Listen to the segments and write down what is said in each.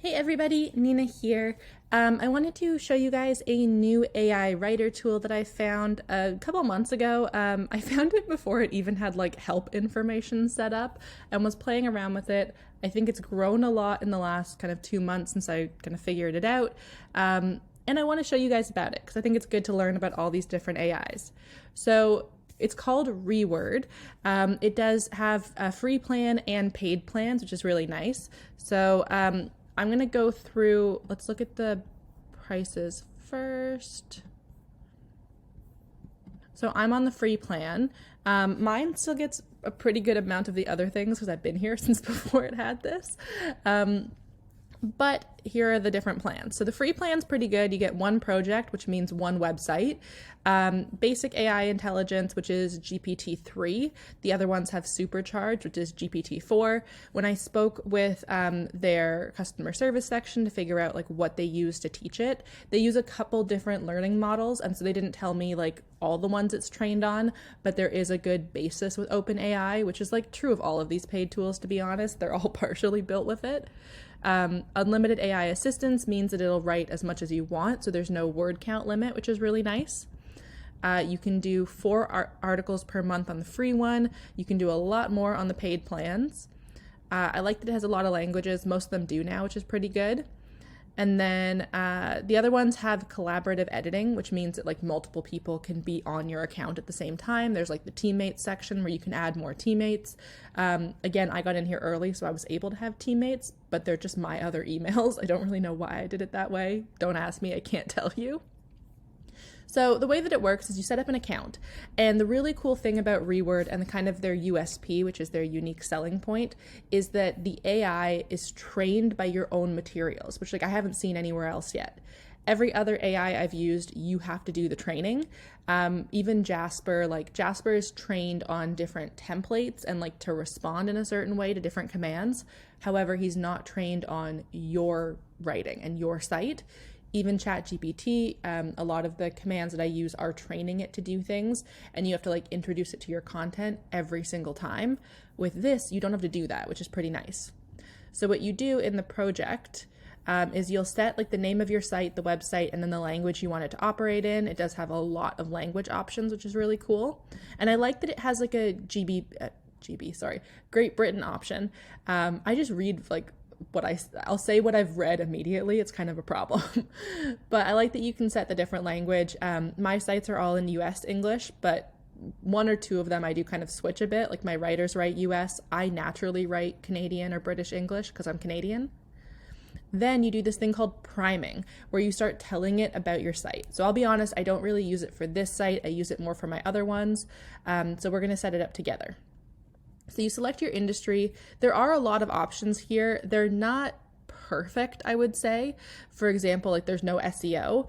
Hey everybody, Nina here. I wanted to show you guys a new AI writer tool that I found a couple months ago. I found it before it even had like help information set up and was playing around with it. I think it's grown a lot in the last kind of 2 months since I kind of figured it out. And I want to show you guys about it because I think it's good to learn about all these different AIs. So it's called Reword. It does have a free plan and paid plans, which is really nice. So I'm going to go through, let's look at the prices first. So I'm on the free plan. Mine still gets a pretty good amount of the other things because I've been here since before it had this. But here are the different plans. So the free plan's pretty good. You get one project, which means one website. Basic AI intelligence, which is GPT-3. The other ones have supercharged, which is GPT-4. When I spoke with their customer service section to figure out like what they use to teach it, they use a couple different learning models. And so they didn't tell me like all the ones it's trained on, but there is a good basis with OpenAI, which is like true of all of these paid tools, to be honest. They're all partially built with it. Unlimited AI assistance means that it'll write as much as you want, so there's no word count limit, which is really nice. You can do 4 articles per month on the free one. You can do a lot more on the paid plans. I like that it has a lot of languages. Most of them do now, which is pretty good. And then the other ones have collaborative editing, which means that like multiple people can be on your account at the same time. There's like the teammates section where you can add more teammates. Again, I got in here early, so I was able to have teammates, but they're just my other emails. I don't really know why I did it that way. Don't ask me, I can't tell you. So the way that it works is you set up an account, and the really cool thing about Reword and the kind of their USP, which is their unique selling point, is that the AI is trained by your own materials, which like I haven't seen anywhere else yet. Every other AI I've used, you have to do the training. Even Jasper, like Jasper is trained on different templates and like to respond in a certain way to different commands. However, he's not trained on your writing and your site. Even ChatGPT, a lot of the commands that I use are training it to do things, and you have to like introduce it to your content every single time. With this, you don't have to do that, which is pretty nice. So what you do in the project is you'll set like the name of your site, the website, and then the language you want it to operate in. It does have a lot of language options, which is really cool. And I like that it has like a Great Britain option. I just read like I'll say what I've read immediately. It's kind of a problem. But I like that you can set the different language. My sites are all in US English, but 1 or 2 of them I do kind of switch a bit. Like my writers write US. I naturally write Canadian or British English because I'm Canadian. Then you do this thing called priming, where you start telling it about your site. So I'll be honest, I don't really use it for this site. I use it more for my other ones. So we're going to set it up together. So you select your industry. There are a lot of options here. They're not perfect, I would say. For example, like there's no SEO,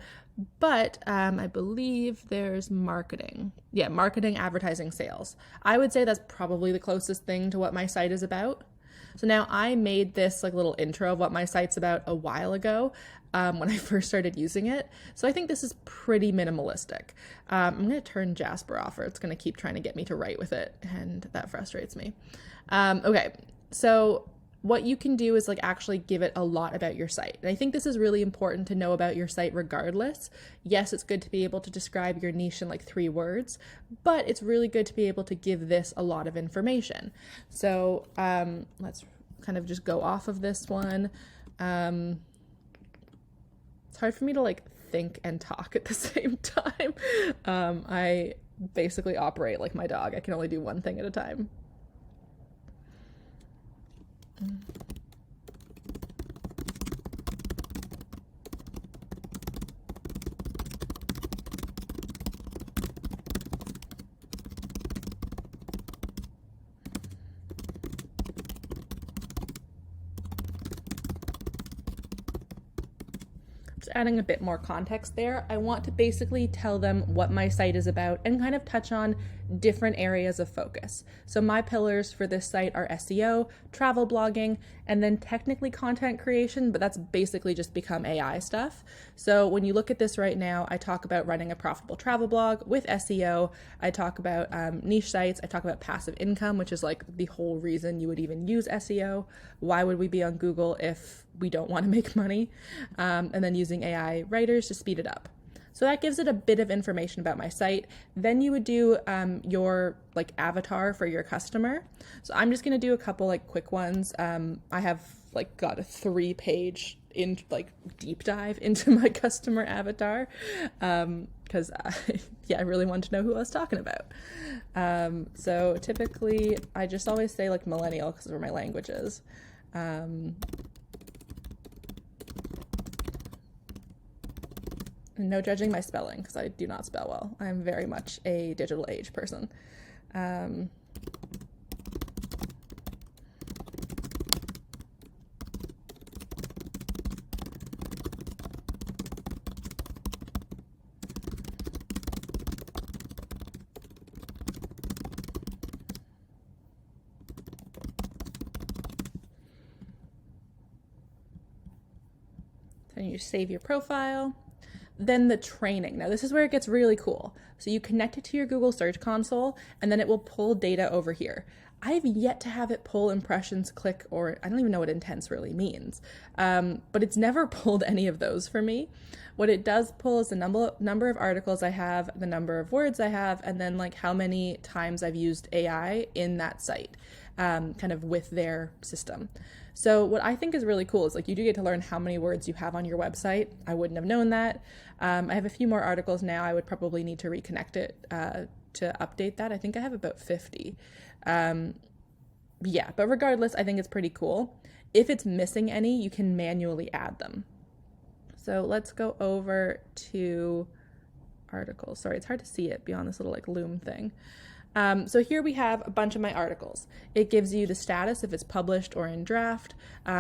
but I believe there's marketing. Yeah, marketing, advertising, sales. I would say that's probably the closest thing to what my site is about. So now I made this like little intro of what my site's about a while ago when I first started using it. So I think this is pretty minimalistic. I'm going to turn Jasper off, or it's going to keep trying to get me to write with it, and that frustrates me. Okay, so what you can do is like actually give it a lot about your site. And I think this is really important to know about your site regardless. Yes, it's good to be able to describe your niche in like 3 words, but it's really good to be able to give this a lot of information. So let's kind of just go off of this one. It's hard for me to like think and talk at the same time. I basically operate like my dog. I can only do one thing at a time. Just adding a bit more context there. I want to basically tell them what my site is about and kind of touch on different areas of focus. So my pillars for this site are SEO, travel blogging, and then technically content creation, but that's basically just become AI stuff. So when you look at this right now, I talk about running a profitable travel blog with SEO. I talk about niche sites. I talk about passive income, which is like the whole reason you would even use SEO. Why would we be on Google if we don't want to make money, and then using AI writers to speed it up. So that gives it a bit of information about my site. Then you would do your like avatar for your customer. So I'm just gonna do a couple like quick ones. I have like got a 3-page in like deep dive into my customer avatar because I really wanted to know who I was talking about. So typically I just always say like millennial because of where my language is. No judging my spelling because I do not spell well. I'm very much a digital age person. Then you save your profile. Then the training. Now this is where it gets really cool. So you connect it to your Google Search Console and then it will pull data over here. I've yet to have it pull impressions, click, or I don't even know what intense really means. But it's never pulled any of those for me. What it does pull is the number of articles I have, the number of words I have, and then like how many times I've used AI in that site, kind of with their system. So what I think is really cool is like you do get to learn how many words you have on your website. I wouldn't have known that. I have a few more articles now. I would probably need to reconnect it to update that. I think I have about 50. Yeah, but regardless, I think it's pretty cool. If it's missing any, you can manually add them. So let's go over to articles. Sorry, it's hard to see it beyond this little like loom thing. So here we have a bunch of my articles. It gives you the status if it's published or in draft.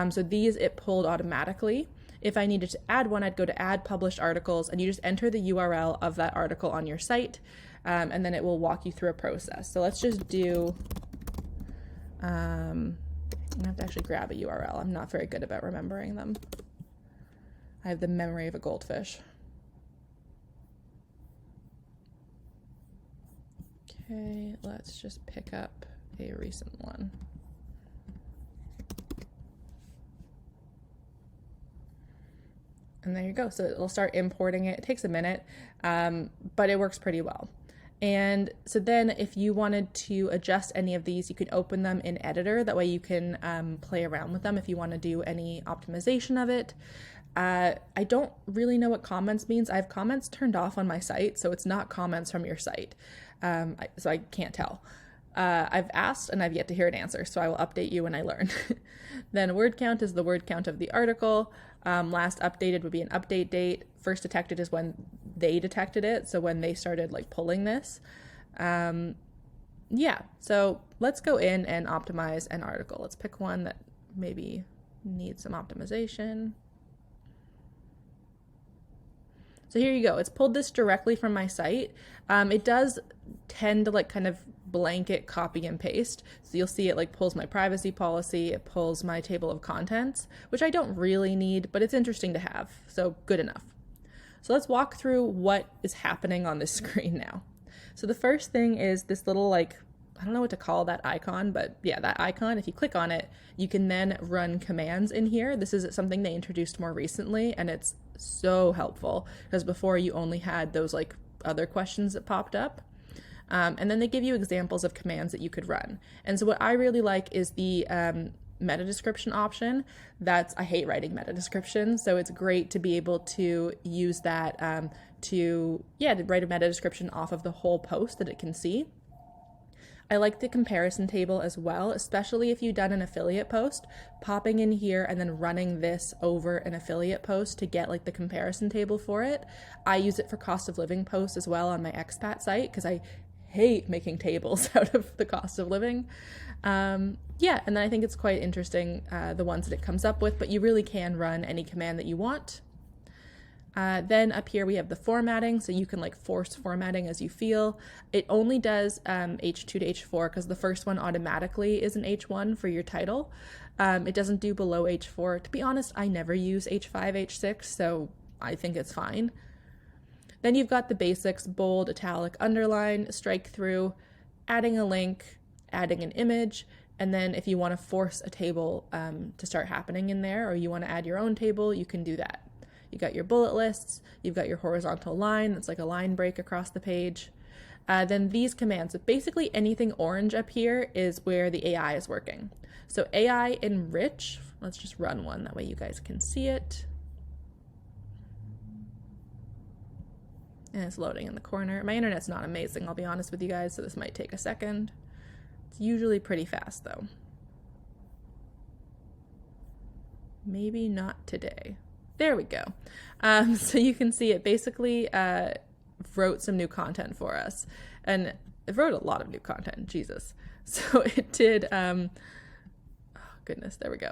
So these it pulled automatically. If I needed to add one, I'd go to add published articles and you just enter the URL of that article on your site. And then it will walk you through a process. So let's just do, I'm gonna have to actually grab a URL. I'm not very good about remembering them. I have the memory of a goldfish. Okay, let's just pick up a recent one. And there you go. So it'll start importing it. It takes a minute, but it works pretty well. And so then if you wanted to adjust any of these, you can open them in Editor. That way you can play around with them if you want to do any optimization of it. I don't really know what comments means. I have comments turned off on my site, so it's not comments from your site. So I can't tell. I've asked and I've yet to hear an answer, so I will update you when I learn. Then word count is the word count of the article. Last updated would be an update date. First detected is when they detected it, so when they started like pulling this. Yeah, so let's go in and optimize an article. Let's pick one that maybe needs some optimization. So here you go. It's pulled this directly from my site. It does tend to like kind of blanket copy and paste. So you'll see it like pulls my privacy policy, it pulls my table of contents, which I don't really need, but it's interesting to have. So good enough. So let's walk through what is happening on this screen now. So the first thing is this little like, I don't know what to call that icon, but yeah, that icon, if you click on it, you can then run commands in here. This is something they introduced more recently, and it's so helpful because before you only had those like other questions that popped up. And then they give you examples of commands that you could run. And so what I really like is the meta description option. I hate writing meta descriptions, so it's great to be able to use that to write a meta description off of the whole post that it can see. I like the comparison table as well, especially if you've done an affiliate post, popping in here and then running this over an affiliate post to get like the comparison table for it. I use it for cost of living posts as well on my expat site because I hate making tables out of the cost of living. And then I think it's quite interesting, the ones that it comes up with, but you really can run any command that you want. Then up here we have the formatting, so you can like force formatting as you feel. It only does H2 to H4 because the first one automatically is an H1 for your title. It doesn't do below H4. To be honest, I never use H5, H6, so I think it's fine. Then you've got the basics: bold, italic, underline, strike through, adding a link, adding an image, And then if you want to force a table to start happening in there, or you want to add your own table, you can do that. You got your bullet lists, you've got your horizontal line, that's like a line break across the page. Then these commands, so basically anything orange up here is where the AI is working. So AI enrich, let's just run one, that way you guys can see it. And it's loading in the corner. My internet's not amazing, I'll be honest with you guys, so this might take a second. It's usually pretty fast though. Maybe not today. There we go. So you can see it basically wrote some new content for us. And it wrote a lot of new content, Jesus. So it did, oh goodness, there we go.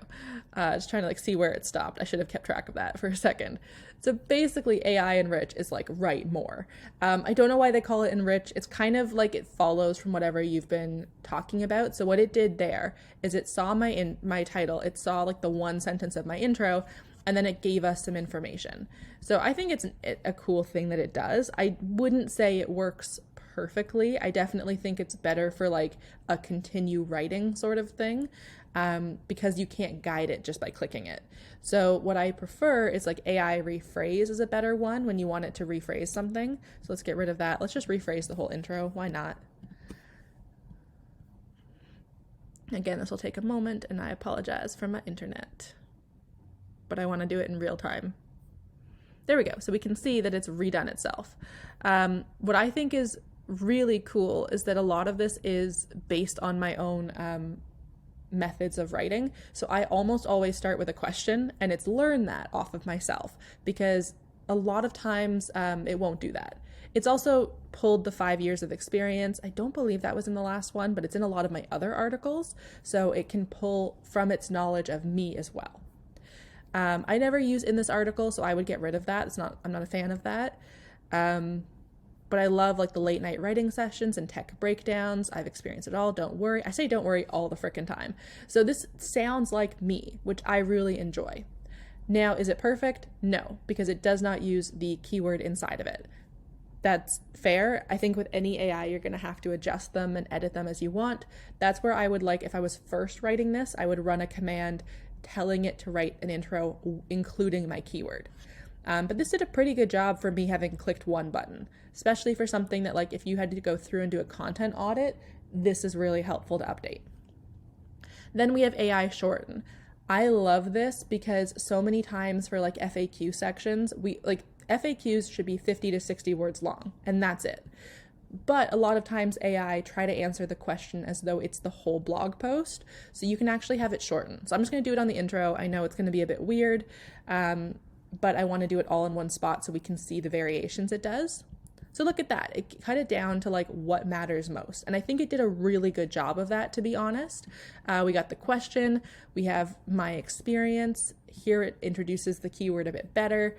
Just trying to like see where it stopped. I should have kept track of that for a second. So basically AI enrich is like write more. I don't know why they call it enrich. It's kind of like it follows from whatever you've been talking about. So what it did there is it saw my title. It saw like the one sentence of my intro, and then it gave us some information. So I think it's a cool thing that it does. I wouldn't say it works perfectly. I definitely think it's better for like a continue writing sort of thing, because you can't guide it just by clicking it. So what I prefer is like AI rephrase is a better one when you want it to rephrase something. So let's get rid of that. Let's just rephrase the whole intro. Why not? Again, this will take a moment and I apologize for my internet, but I want to do it in real time. There we go. So we can see that it's redone itself. What I think is really cool is that a lot of this is based on my own methods of writing. So I almost always start with a question, and it's learned that off of myself, because a lot of times it won't do that. It's also pulled the 5 years of experience. I don't believe that was in the last one, but it's in a lot of my other articles. So it can pull from its knowledge of me as well. I never use in this article, so I would get rid of that. I'm not a fan of that. But I love like the late night writing sessions and tech breakdowns. I've experienced it all. Don't worry. I say don't worry all the frickin' time. So this sounds like me, which I really enjoy. Now, is it perfect? No, because it does not use the keyword inside of it. That's fair. I think with any AI, you're going to have to adjust them and edit them as you want. That's where I would like, if I was first writing this, I would run a command telling it to write an intro, including my keyword. But this did a pretty good job for me having clicked one button, especially for something that like if you had to go through and do a content audit, this is really helpful to update. Then we have AI shorten. I love this because so many times for like FAQ sections, FAQs should be 50 to 60 words long, and that's it. But a lot of times AI try to answer the question as though it's the whole blog post. So you can actually have it shortened. So I'm just going to do it on the intro. I know it's going to be a bit weird, but I want to do it all in one spot so we can see the variations it does. So look at that. It cut it down to like what matters most. And I think it did a really good job of that, to be honest. We got the question, we have my experience. Here it introduces the keyword a bit better.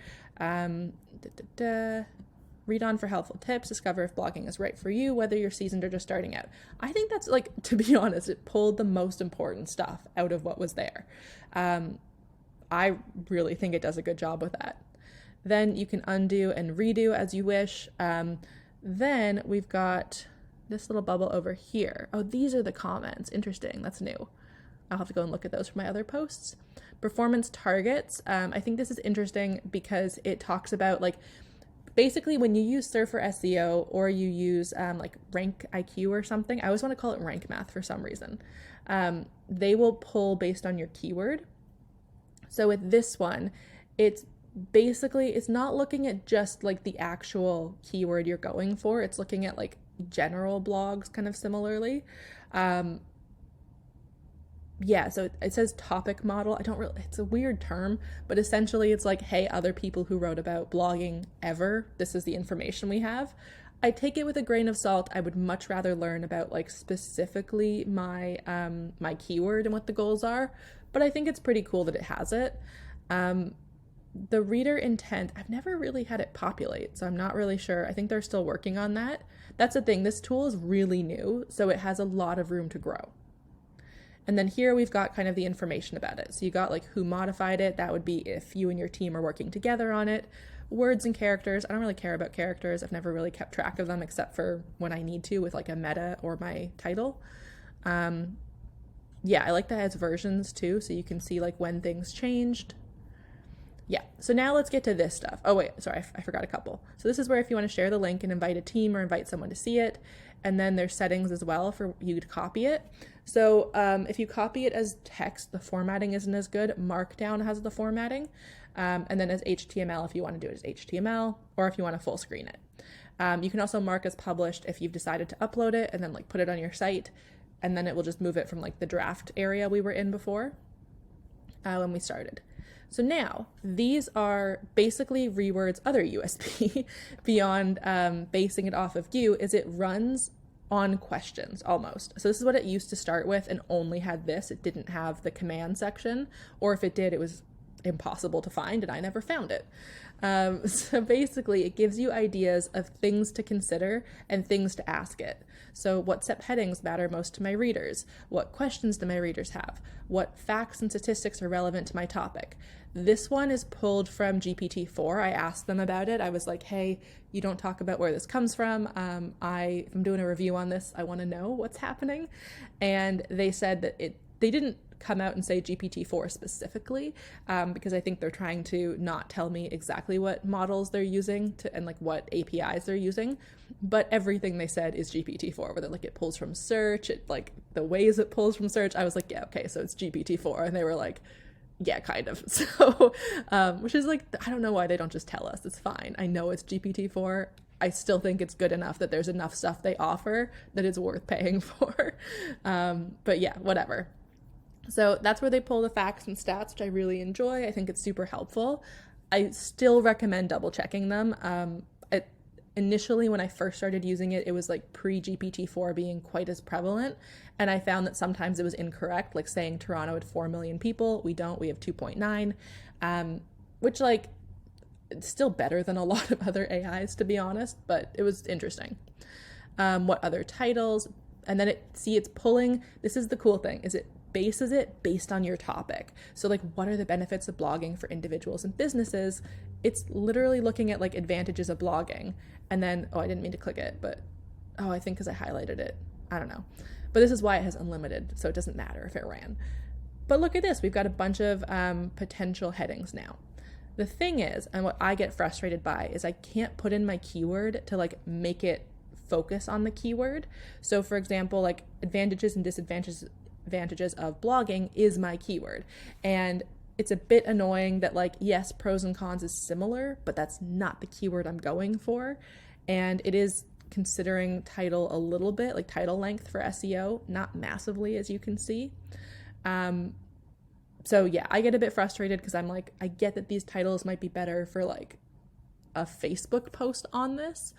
Read on for helpful tips, discover if blogging is right for you, whether you're seasoned or just starting out. I think that's like, to be honest, it pulled the most important stuff out of what was there. I really think it does a good job with that. Then you can undo and redo as you wish. Then we've got this little bubble over here. Oh, these are the comments. Interesting. That's new. I'll have to go and look at those for my other posts. Performance targets. I think this is interesting because it talks about like, basically when you use Surfer SEO or you use like Rank IQ or something, I always want to call it Rank Math for some reason. They will pull based on your keyword. So with this one, it's not looking at just like the actual keyword you're going for. It's looking at like general blogs kind of similarly. So it says topic model. It's a weird term, but essentially it's like, hey, other people who wrote about blogging ever, this is the information we have. I take it with a grain of salt. I would much rather learn about like specifically my keyword and what the goals are, but I think it's pretty cool that it has it. The reader intent, I've never really had it populate, so I'm not really sure. I think they're still working on that. That's the thing. This tool is really new, so it has a lot of room to grow. And then here we've got kind of the information about it. So you got like who modified it. That would be if you and your team are working together on it. Words and characters. I don't really care about characters. I've never really kept track of them except for when I need to with like a meta or my title. Yeah, I like that it has versions too, so you can see like when things changed. Yeah, so now let's get to this stuff. Oh wait, sorry, I forgot a couple. So this is where if you want to share the link and invite a team or invite someone to see it, and then there's settings as well for you to copy it. So if you copy it as text, the formatting isn't as good. Markdown has the formatting, and then as HTML if you want to do it as HTML, or if you want to full screen it. You can also mark as published if you've decided to upload it and then like put it on your site, and then it will just move it from like the draft area we were in before when we started. So now these are basically Reword's other USP beyond basing it off of you is it runs on questions almost. So this is what it used to start with and only had this. It didn't have the command section, or if it did, it was impossible to find and I never found it. So basically it gives you ideas of things to consider and things to ask it. So what SEP headings matter most to my readers? What questions do my readers have? What facts and statistics are relevant to my topic? This one is pulled from GPT-4. I asked them about it. I was like, hey, you don't talk about where this comes from. If I'm doing a review on this, I want to know what's happening. And they said that they didn't come out and say GPT-4 specifically, because I think they're trying to not tell me exactly what models they're using and like what APIs they're using, but everything they said is GPT-4, whether like it pulls from search, it like the ways it pulls from search. I was like, yeah, okay, so it's GPT-4. And they were like, yeah, kind of. So, which is like, I don't know why they don't just tell us. It's fine. I know it's GPT-4. I still think it's good enough that there's enough stuff they offer that it's worth paying for. But yeah, whatever. So that's where they pull the facts and stats, which I really enjoy. I think it's super helpful. I still recommend double checking them. Initially, when I first started using it, it was like pre-GPT-4 being quite as prevalent. And I found that sometimes it was incorrect, like saying Toronto had 4 million people. We don't, we have 2.9, which like it's still better than a lot of other AIs, to be honest, but it was interesting. What other titles? And then it's pulling, this is the cool thing, is it bases it based on your topic. So like, what are the benefits of blogging for individuals and businesses? It's literally looking at like advantages of blogging. And then, I didn't mean to click it, but I think because I highlighted it, I don't know. But this is why it has unlimited, so it doesn't matter if it ran. But look at this, we've got a bunch of potential headings now. The thing is, and what I get frustrated by is I can't put in my keyword to like make it focus on the keyword. So for example, like advantages and disadvantages of blogging is my keyword. And it's a bit annoying that like, yes, pros and cons is similar, but that's not the keyword I'm going for. And it is considering title a little bit, like title length for SEO, not massively, as you can see. So yeah, I get a bit frustrated because I'm like, I get that these titles might be better for like a Facebook post on this,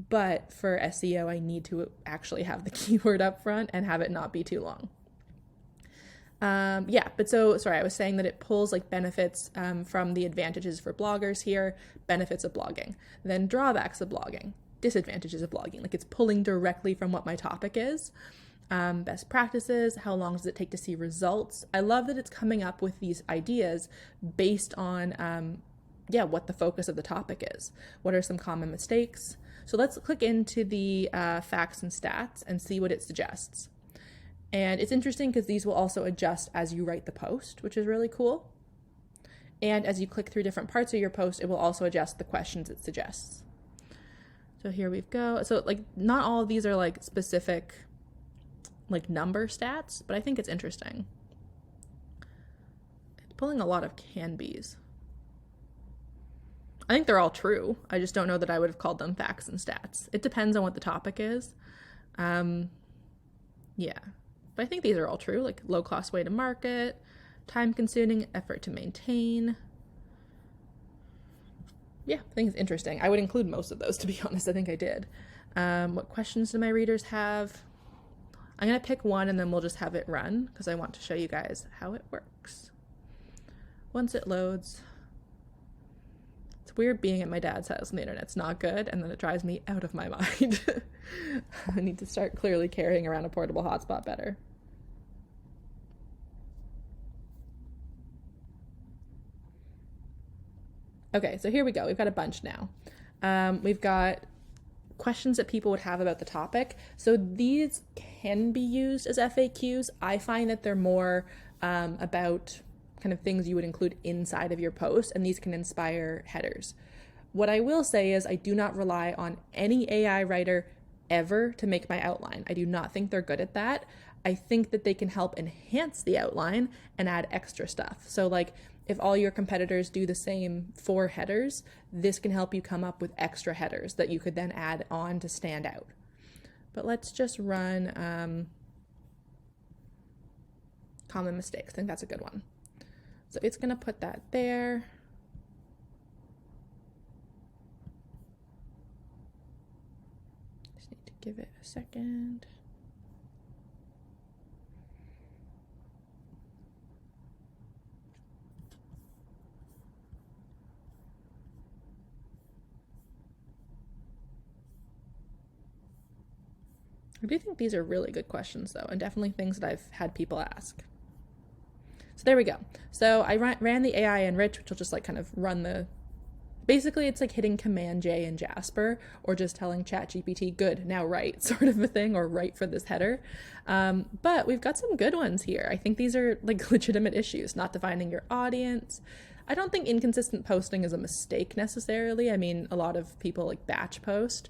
but for SEO, I need to actually have the keyword up front and have it not be too long. But so, sorry, I was saying that it pulls like benefits from the advantages for bloggers here, benefits of blogging, then drawbacks of blogging, disadvantages of blogging, like it's pulling directly from what my topic is, best practices, how long does it take to see results. I love that it's coming up with these ideas based on, what the focus of the topic is. What are some common mistakes? So let's click into the facts and stats and see what it suggests. And it's interesting because these will also adjust as you write the post, which is really cool. And as you click through different parts of your post, it will also adjust the questions it suggests. So here we go. So like not all of these are like specific like number stats, but I think it's interesting. It's pulling a lot of can be's. I think they're all true. I just don't know that I would have called them facts and stats. It depends on what the topic is. But I think these are all true, like low cost way to market, time consuming, effort to maintain. Yeah, I think it's interesting. I would include most of those, to be honest. I think I did. What questions do my readers have? I'm going to pick one and then we'll just have it run because I want to show you guys how it works. Once it loads, it's weird being at my dad's house and the internet's not good, and then it drives me out of my mind. I need to start clearly carrying around a portable hotspot better. Okay, so here we go. We've got a bunch now. We've got questions that people would have about the topic. So these can be used as FAQs. I find that they're more about kind of things you would include inside of your post, and these can inspire headers. What I will say is I do not rely on any AI writer ever to make my outline. I do not think they're good at that. I think that they can help enhance the outline and add extra stuff. So like if all your competitors do the same 4 headers, this can help you come up with extra headers that you could then add on to stand out. But let's just run common mistakes. I think that's a good one. So it's going to put that there. Just need to give it a second. I do think these are really good questions though, and definitely things that I've had people ask. So there we go. So I ran the AI enrich, which will just like kind of run the, basically it's like hitting Command J in Jasper, or just telling ChatGPT, good, now write, sort of a thing, or write for this header. But we've got some good ones here. I think these are like legitimate issues, not defining your audience. I don't think inconsistent posting is a mistake necessarily. I mean, a lot of people like batch post,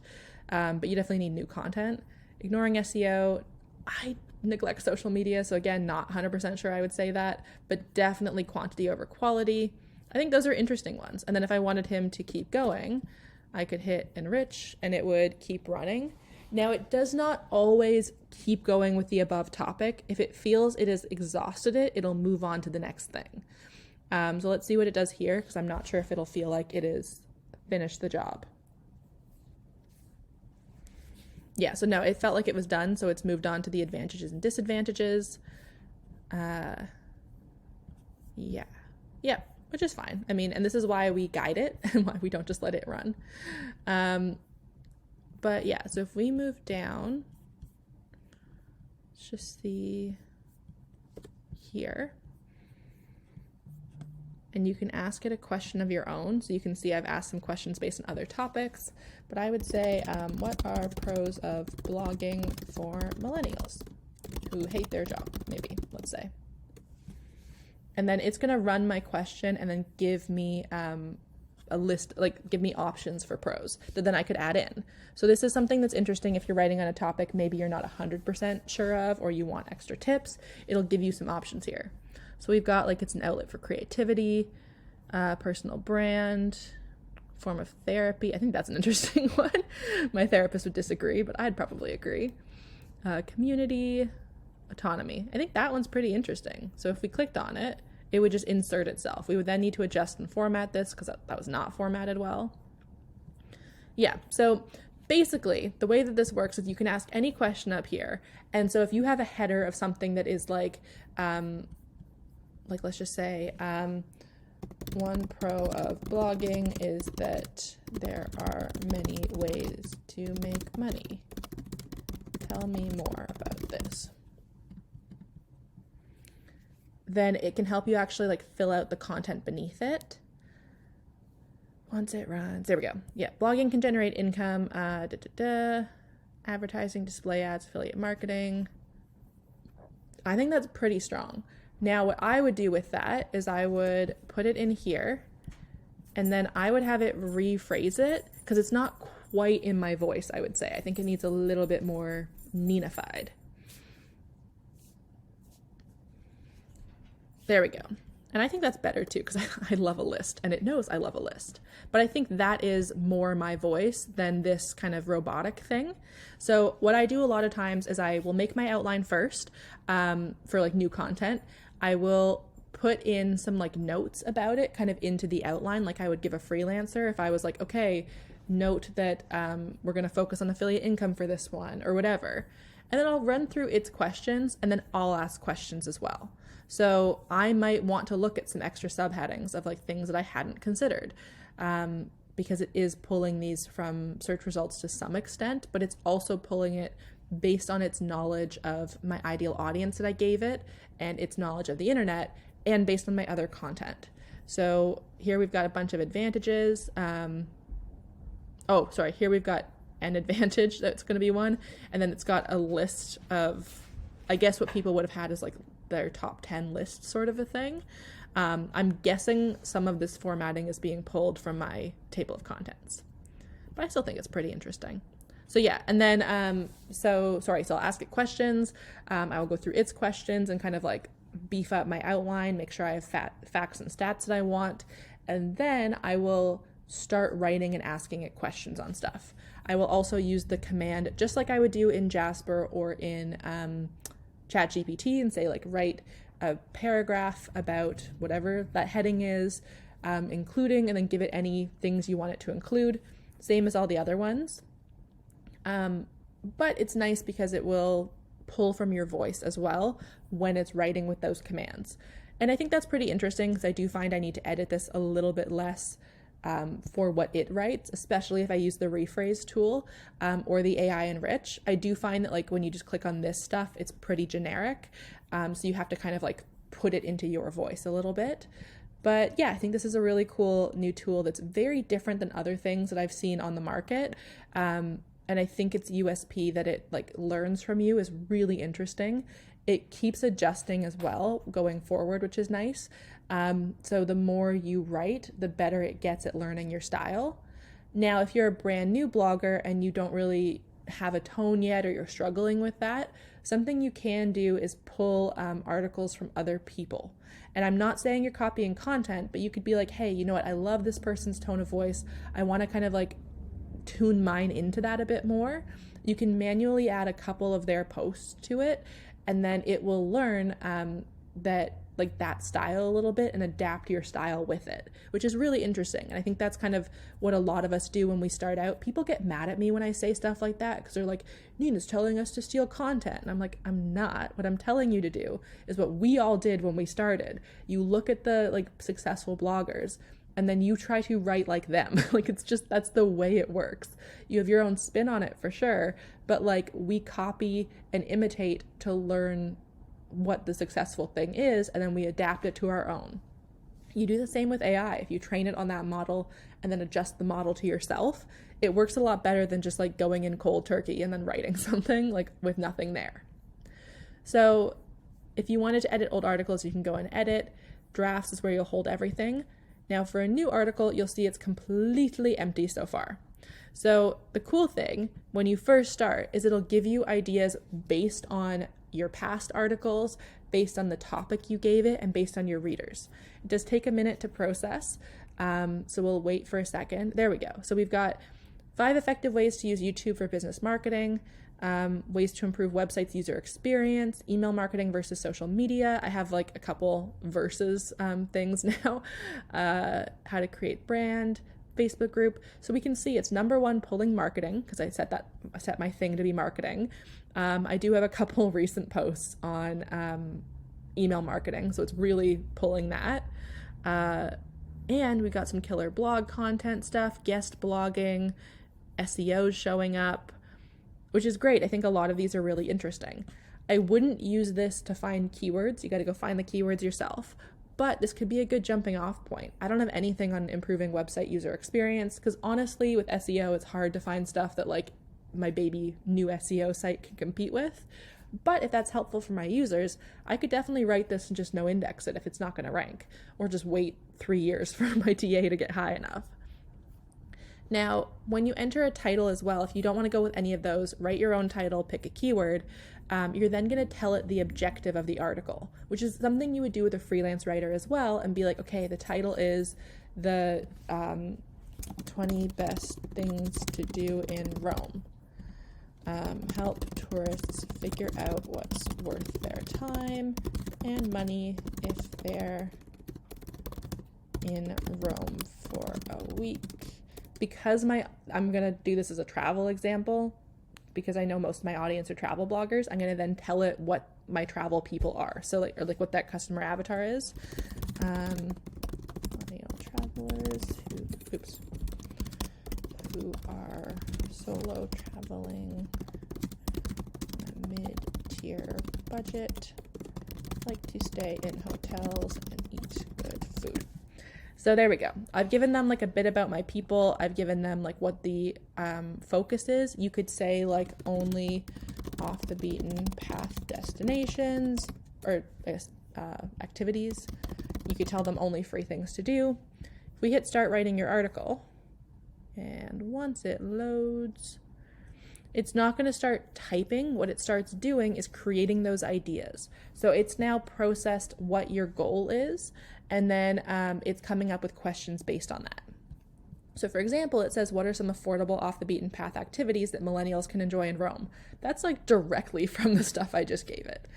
but you definitely need new content. Ignoring SEO, I neglect social media, so again, not 100% sure I would say that, but definitely quantity over quality. I think those are interesting ones. And then if I wanted him to keep going, I could hit enrich and it would keep running. Now it does not always keep going with the above topic. If it feels it has exhausted it, it'll move on to the next thing. So let's see what it does here, because I'm not sure if it'll feel like it is finished the job. Yeah, so no, it felt like it was done, so it's moved on to the advantages and disadvantages. Yeah, which is fine. I mean, and this is why we guide it and why we don't just let it run. But yeah, so if we move down, let's just see here. And you can ask it a question of your own. So you can see I've asked some questions based on other topics, but I would say, what are pros of blogging for millennials who hate their job, maybe, let's say. And then it's gonna run my question and then give me a list, like give me options for pros that then I could add in. So this is something that's interesting if you're writing on a topic maybe you're not 100% sure of, or you want extra tips, it'll give you some options here. So we've got like it's an outlet for creativity, personal brand, form of therapy. I think that's an interesting one. My therapist would disagree, but I'd probably agree. Community, autonomy. I think that one's pretty interesting. So if we clicked on it, it would just insert itself. We would then need to adjust and format this because that was not formatted well. Yeah, so basically the way that this works is you can ask any question up here. And so if you have a header of something that is like let's just say, one pro of blogging is that there are many ways to make money. Tell me more about this. Then it can help you actually like fill out the content beneath it. Once it runs, there we go. Yeah, blogging can generate income, advertising, display ads, affiliate marketing. I think that's pretty strong. Now, what I would do with that is I would put it in here and then I would have it rephrase it because it's not quite in my voice, I would say. I think it needs a little bit more Nina-fied. There we go. And I think that's better too because I love a list and it knows I love a list. But I think that is more my voice than this kind of robotic thing. So what I do a lot of times is I will make my outline first for like new content. I will put in some like notes about it kind of into the outline, like I would give a freelancer if I was like, okay, note that we're going to focus on affiliate income for this one or whatever. And then I'll run through its questions and then I'll ask questions as well. So I might want to look at some extra subheadings of like things that I hadn't considered because it is pulling these from search results to some extent, but it's also pulling it based on its knowledge of my ideal audience that I gave it and its knowledge of the internet and based on my other content. So here we've got a bunch of advantages. Here we've got and advantage that's going to be one. And then it's got a list of, I guess what people would have had is like their top 10 list sort of a thing. I'm guessing some of this formatting is being pulled from my table of contents, but I still think it's pretty interesting. So yeah, and then, so I'll ask it questions. I will go through its questions and kind of like beef up my outline, make sure I have facts and stats that I want. And then I will start writing and asking it questions on stuff. I will also use the command, just like I would do in Jasper or in ChatGPT, and say like, write a paragraph about whatever that heading is, including, and then give it any things you want it to include. Same as all the other ones. But it's nice because it will pull from your voice as well when it's writing with those commands. And I think that's pretty interesting because I do find I need to edit this a little bit less for what it writes, especially if I use the rephrase tool or the AI Enrich. I do find that like when you just click on this stuff, it's pretty generic. So you have to kind of like put it into your voice a little bit. But yeah, I think this is a really cool new tool that's very different than other things that I've seen on the market. And I think its USP that it like learns from you is really interesting. It keeps adjusting as well going forward, which is nice. So the more you write, the better it gets at learning your style. Now, if you're a brand new blogger and you don't really have a tone yet, or you're struggling with that, something you can do is pull articles from other people. And I'm not saying you're copying content, but you could be like, hey, you know what? I love this person's tone of voice. I want to kind of like tune mine into that a bit more. You can manually add a couple of their posts to it, and then it will learn that style a little bit and adapt your style with it, which is really interesting. And I think that's kind of what a lot of us do when we start out. People get mad at me when I say stuff like that because they're like, Nina's telling us to steal content. And I'm like, I'm not. What I'm telling you to do is what we all did when we started. You look at the like successful bloggers and then you try to write like them. Like, it's just, that's the way it works. You have your own spin on it for sure, but like we copy and imitate to learn what the successful thing is, and then we adapt it to our own. You do the same with AI. If you train it on that model and then adjust the model to yourself, it works a lot better than just like going in cold turkey and then writing something like with nothing there. So if you wanted to edit old articles, you can go and edit. Drafts is where you'll hold everything. Now for a new article, you'll see it's completely empty so far. So the cool thing when you first start is it'll give you ideas based on your past articles, based on the topic you gave it, and based on your readers. It does take a minute to process, so we'll wait for a second. There we go. So we've got 5 effective ways to use YouTube for business marketing, ways to improve websites' user experience, email marketing versus social media. I have like a couple versus things now, how to create brand, Facebook group. So we can see it's number 1, pulling marketing, because I set my thing to be marketing. I do have a couple recent posts on email marketing, so it's really pulling that. And we got some killer blog content stuff, guest blogging, SEOs showing up, which is great. I think a lot of these are really interesting. I wouldn't use this to find keywords. You got to go find the keywords yourself. But this could be a good jumping off point. I don't have anything on improving website user experience because honestly, with SEO, it's hard to find stuff that like my baby new SEO site can compete with. But if that's helpful for my users, I could definitely write this and just no index it if it's not going to rank, or just wait 3 years for my TA to get high enough. Now, when you enter a title as well, if you don't want to go with any of those, write your own title, pick a keyword. You're then going to tell it the objective of the article, which is something you would do with a freelance writer as well, and be like, okay, the title is the 20 best things to do in Rome. Help tourists figure out what's worth their time and money if they're in Rome for a week. Because I'm going to do this as a travel example, because I know most of my audience are travel bloggers, I'm going to then tell it what my travel people are. So like what that customer avatar is. Travelers who are solo traveling, mid-tier budget, like to stay in hotels and eat good food. So there we go. I've given them like a bit about my people. I've given them like what the focus is. You could say like only off the beaten path destinations, or I guess activities. You could tell them only free things to do. If we hit start writing your article, and once it loads, it's not going to start typing. What it starts doing is creating those ideas. So it's now processed what your goal is, and then it's coming up with questions based on that. So for example, it says, what are some affordable off the beaten path activities that millennials can enjoy in Rome? That's like directly from the stuff I just gave it.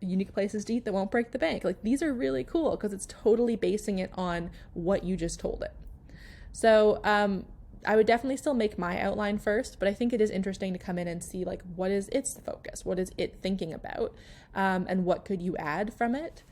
Unique places to eat that won't break the bank. Like, these are really cool because it's totally basing it on what you just told it. So I would definitely still make my outline first, but I think it is interesting to come in and see like what is its focus, what is it thinking about, and what could you add from it.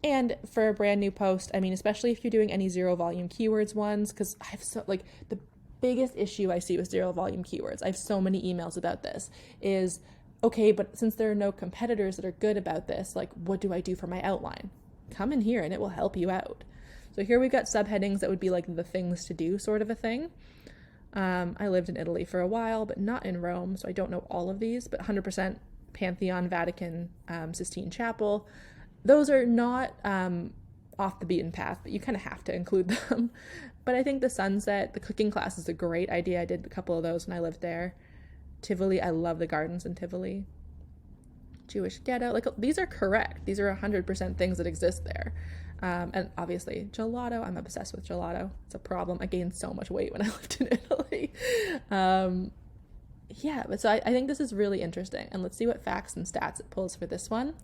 And for a brand new post, I mean, especially if you're doing any zero volume keywords ones, because I have so like the biggest issue I see with zero volume keywords, I have so many emails about this, is okay, but since there are no competitors that are good about this, like what do I do for my outline? Come in here and it will help you out. So here we've got subheadings that would be like the things to do sort of a thing. I lived in Italy for a while, but not in Rome, so I don't know all of these, but 100% Pantheon, Vatican, Sistine Chapel. Those are not off the beaten path, but you kind of have to include them. But I think the sunset, the cooking class is a great idea. I did a couple of those when I lived there. Tivoli, I love the gardens in Tivoli. Jewish ghetto, like these are correct. These are 100% things that exist there. And obviously gelato, I'm obsessed with gelato. It's a problem. I gained so much weight when I lived in Italy. Yeah, but so I think this is really interesting. And let's see what facts and stats it pulls for this one.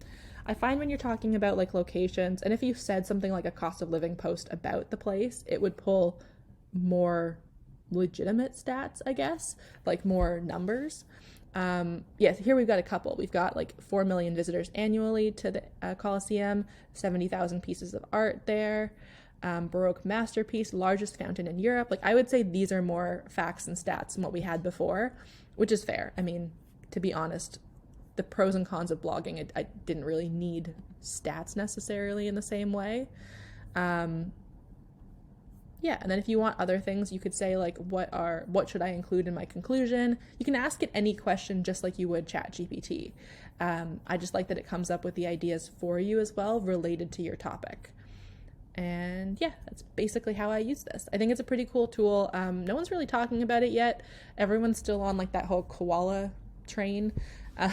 I find when you're talking about like locations, and if you said something like a cost of living post about the place, it would pull more legitimate stats, I guess, like more numbers. Yes, here we've got a couple. We've got like 4 million visitors annually to the Colosseum, 70,000 pieces of art there, Baroque masterpiece, largest fountain in Europe. Like, I would say these are more facts and stats than what we had before, which is fair. I mean, to be honest, the pros and cons of blogging, I didn't really need stats necessarily in the same way. Yeah, and then if you want other things, you could say like, what should I include in my conclusion? You can ask it any question just like you would ChatGPT. I just like that it comes up with the ideas for you as well, related to your topic. And yeah, that's basically how I use this. I think it's a pretty cool tool. No one's really talking about it yet. Everyone's still on like that whole koala train. I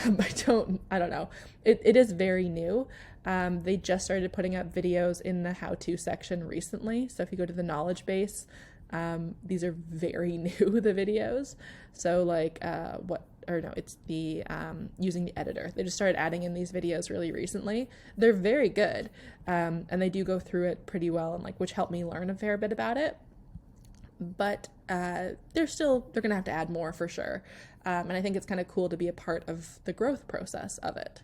don't know. It is very new. They just started putting up videos in the how-to section recently. So if you go to the knowledge base, these are very new, the videos. So like, it's the, using the editor. They just started adding in these videos really recently. They're very good. And they do go through it pretty well, and like, which helped me learn a fair bit about it. But they're going to have to add more for sure. And I think it's kind of cool to be a part of the growth process of it.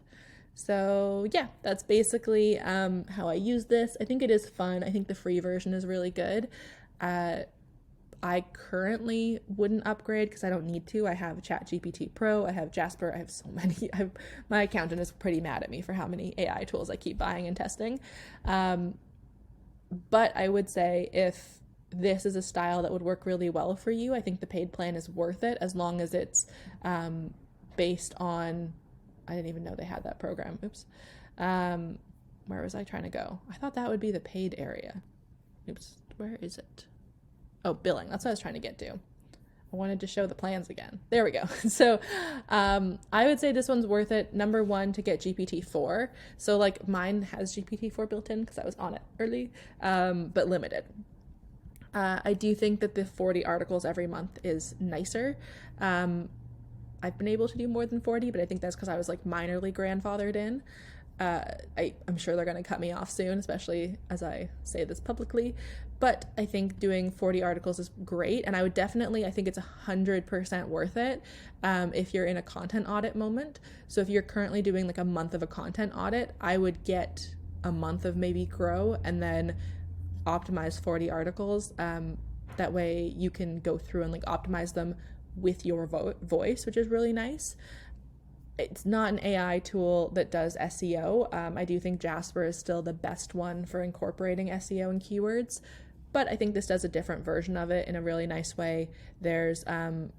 So yeah, that's basically how I use this. I think it is fun. I think the free version is really good. I currently wouldn't upgrade because I don't need to. I have ChatGPT Pro, I have Jasper, I have so many. My accountant is pretty mad at me for how many AI tools I keep buying and testing. But I would say if this is a style that would work really well for you, I think the paid plan is worth it, as long as it's based on, I didn't even know they had that program. Oops. Where was I trying to go? I thought that would be the paid area. Oops. Where is it? Oh, billing. That's what I was trying to get to. I wanted to show the plans again. There we go. So I would say this one's worth it. Number one, to get GPT-4. So like mine has GPT-4 built in because I was on it early, but limited. I do think that the 40 articles every month is nicer. I've been able to do more than 40, but I think that's because I was like minorly grandfathered in. I'm sure they're going to cut me off soon, especially as I say this publicly. But I think doing 40 articles is great. And I think it's 100% worth it if you're in a content audit moment. So if you're currently doing like a month of a content audit, I would get a month of maybe grow and then optimize 40 articles. That way you can go through and like optimize them with your voice, which is really nice. It's not an AI tool that does SEO. I do think Jasper is still the best one for incorporating SEO and keywords, but I think this does a different version of it in a really nice way. There's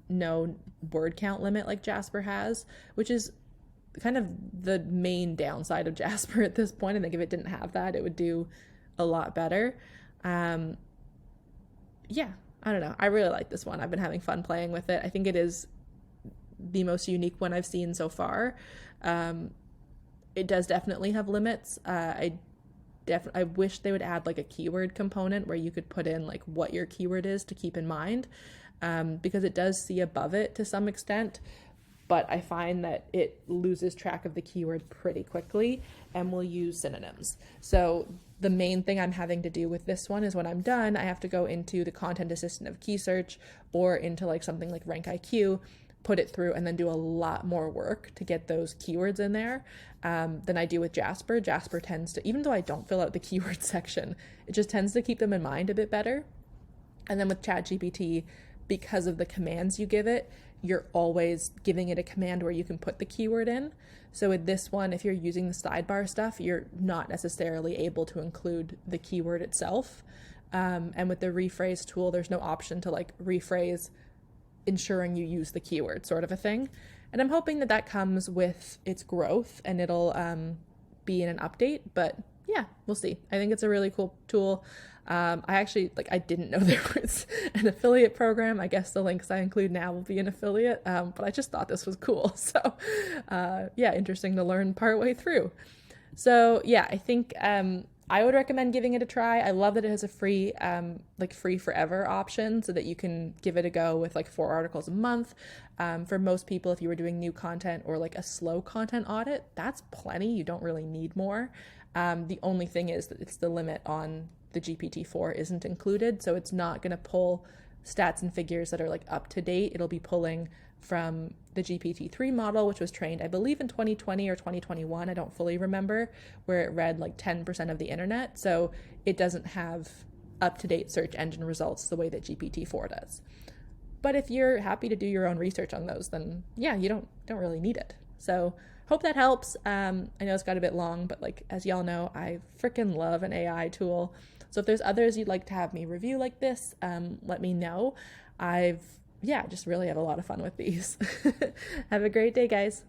no word count limit like Jasper has, which is kind of the main downside of Jasper at this point. I think if it didn't have that, it would do a lot better. Yeah, I don't know. I really like this one. I've been having fun playing with it. I think it is the most unique one I've seen so far. It does definitely have limits. I wish they would add like a keyword component where you could put in like what your keyword is to keep in mind, because it does see above it to some extent, but I find that it loses track of the keyword pretty quickly and will use synonyms. So the main thing I'm having to do with this one is when I'm done, I have to go into the content assistant of key search or into like something like Rank IQ, put it through, and then do a lot more work to get those keywords in there than I do with Jasper. Jasper tends to, even though I don't fill out the keyword section, it just tends to keep them in mind a bit better. And then with ChatGPT, because of the commands you give it, you're always giving it a command where you can put the keyword in. So with this one, if you're using the sidebar stuff, you're not necessarily able to include the keyword itself. And with the rephrase tool, there's no option to like rephrase ensuring you use the keyword, sort of a thing. And I'm hoping that that comes with its growth and it'll be in an update, but yeah, we'll see. I think it's a really cool tool. I actually, I didn't know there was an affiliate program. I guess the links I include now will be an affiliate, but I just thought this was cool. So yeah, interesting to learn partway through. So yeah, I think I would recommend giving it a try. I love that it has a free, free forever option so that you can give it a go with 4 articles a month. For most people, if you were doing new content or a slow content audit, that's plenty. You don't really need more. The only thing is that it's the limit on the GPT-4 isn't included. So it's not going to pull stats and figures that are up to date. It'll be pulling from the GPT-3 model, which was trained, I believe, in 2020 or 2021. I don't fully remember, where it read 10% of the internet. So it doesn't have up-to-date search engine results the way that GPT-4 does. But if you're happy to do your own research on those, then yeah, you don't really need it. So hope that helps. I know it's got a bit long, but as y'all know, I freaking love an AI tool. So if there's others you'd like to have me review like this, let me know. Just really have a lot of fun with these. Have a great day, guys.